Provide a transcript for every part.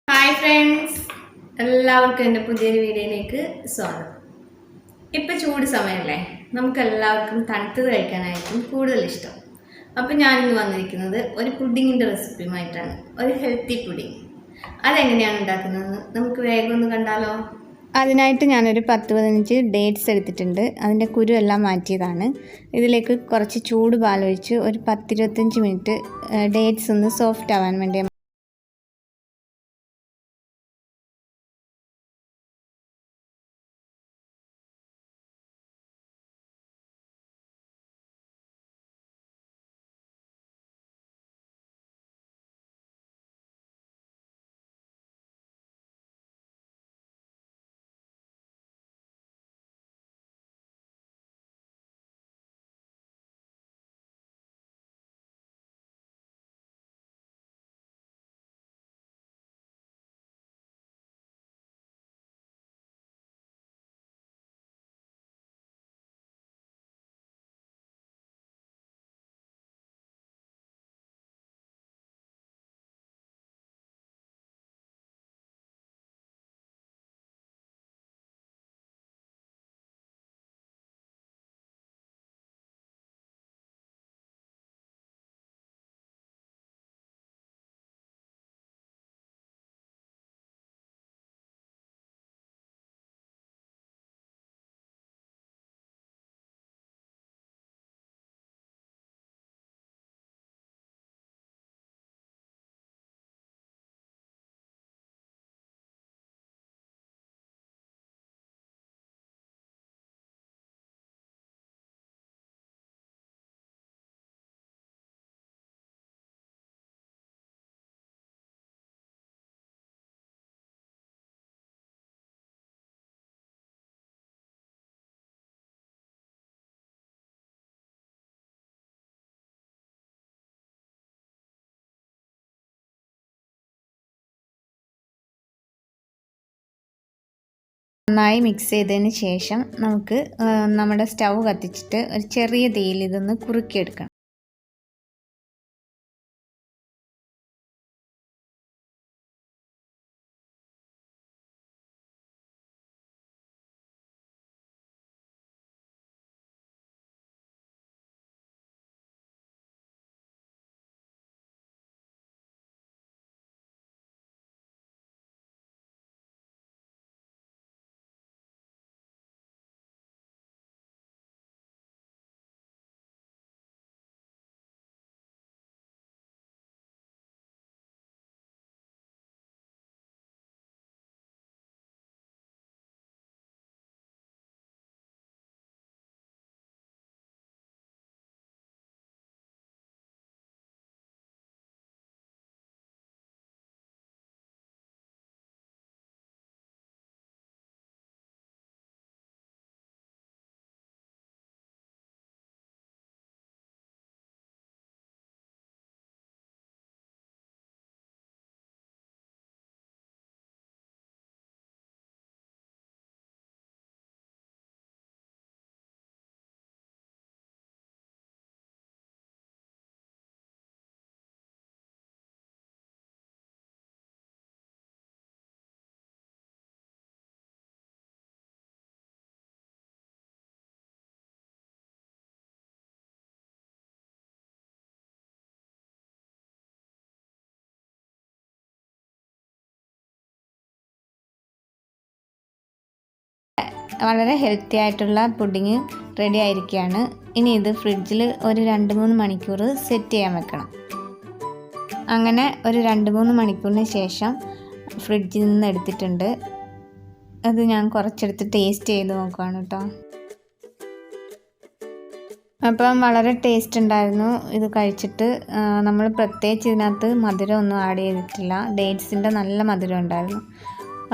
Hi friends, എല്ലാവർക്കും എൻ്റെ പുതിയൊരു വീഡിയോയിലേക്ക് സ്വാഗതം. ഇപ്പം ചൂട് സമയമല്ലേ, നമുക്ക് എല്ലാവർക്കും തണുത്തത് കഴിക്കാനായിരിക്കും കൂടുതൽ ഇഷ്ടം. അപ്പം ഞാനിന്ന് വന്നിരിക്കുന്നത് ഒരു പുഡിങ്ങിൻ്റെ റെസിപ്പിയുമായിട്ടാണ്. ഒരു ഹെൽത്തി പുഡിങ്. അതെങ്ങനെയാണ് ഉണ്ടാക്കുന്നതെന്ന് നമുക്ക് വേഗം ഒന്ന് കണ്ടാലോ. അതിനായിട്ട് ഞാനൊരു 10-15 ഡേറ്റ്സ് എടുത്തിട്ടുണ്ട്. അതിൻ്റെ കുരു എല്ലാം മാറ്റിയതാണ്. ഇതിലേക്ക് കുറച്ച് ചൂട് പാലൊഴിച്ച് ഒരു 10-25 മിനിറ്റ് ഡേറ്റ്സ് ഒന്ന് സോഫ്റ്റ് ആവാൻ വേണ്ടി നന്നായി മിക്സ് ചെയ്തതിന് ശേഷം നമുക്ക് നമ്മുടെ സ്റ്റൗ കത്തിച്ചിട്ട് ഒരു ചെറിയ തീയിൽ ഇതൊന്ന് കുറുക്കിയെടുക്കണം. വളരെ ഹെൽത്തി ആയിട്ടുള്ള പുഡിങ് റെഡി ആയിരിക്കുകയാണ്. ഇനി ഇത് ഫ്രിഡ്ജിൽ ഒരു 2-3 മണിക്കൂർ സെറ്റ് ചെയ്യാൻ വെക്കണം. അങ്ങനെ ഒരു 2-3 മണിക്കൂറിന് ശേഷം ഫ്രിഡ്ജിൽ നിന്ന് എടുത്തിട്ടുണ്ട്. അത് ഞാൻ കുറച്ചെടുത്ത് ടേസ്റ്റ് ചെയ്ത് നോക്കുകയാണ് കേട്ടോ. അപ്പം വളരെ ടേസ്റ്റ് ഉണ്ടായിരുന്നു ഇത് കഴിച്ചിട്ട്. നമ്മൾ പ്രത്യേകിച്ച് ഇതിനകത്ത് മധുരമൊന്നും ആഡ് ചെയ്തിട്ടില്ല. ഡേറ്റ്സിൻ്റെ നല്ല മധുരം ഉണ്ടായിരുന്നു.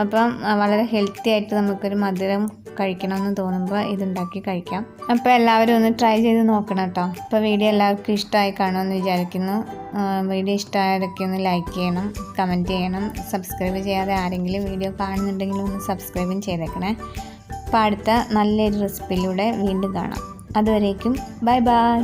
അപ്പം വളരെ ഹെൽത്തി ആയിട്ട് നമുക്കൊരു മധുരം കഴിക്കണമെന്ന് തോന്നുമ്പോൾ ഇതുണ്ടാക്കി കഴിക്കാം. അപ്പോൾ എല്ലാവരും ഒന്ന് ട്രൈ ചെയ്ത് നോക്കണം കേട്ടോ. അപ്പോൾ വീഡിയോ എല്ലാവർക്കും ഇഷ്ടമായി കാണുമെന്ന് വിചാരിക്കുന്നു. വീഡിയോ ഇഷ്ടമായതൊക്കെ ഒന്ന് ലൈക്ക് ചെയ്യണം, കമൻറ്റ് ചെയ്യണം. സബ്സ്ക്രൈബ് ചെയ്യാതെ ആരെങ്കിലും വീഡിയോ കാണുന്നുണ്ടെങ്കിൽ ഒന്ന് സബ്സ്ക്രൈബും ചെയ്തേക്കണേ. അപ്പോൾ അടുത്ത നല്ലൊരു റെസിപ്പിയിലൂടെ വീണ്ടും കാണാം. അതുവരേക്കും ബൈ ബൈ.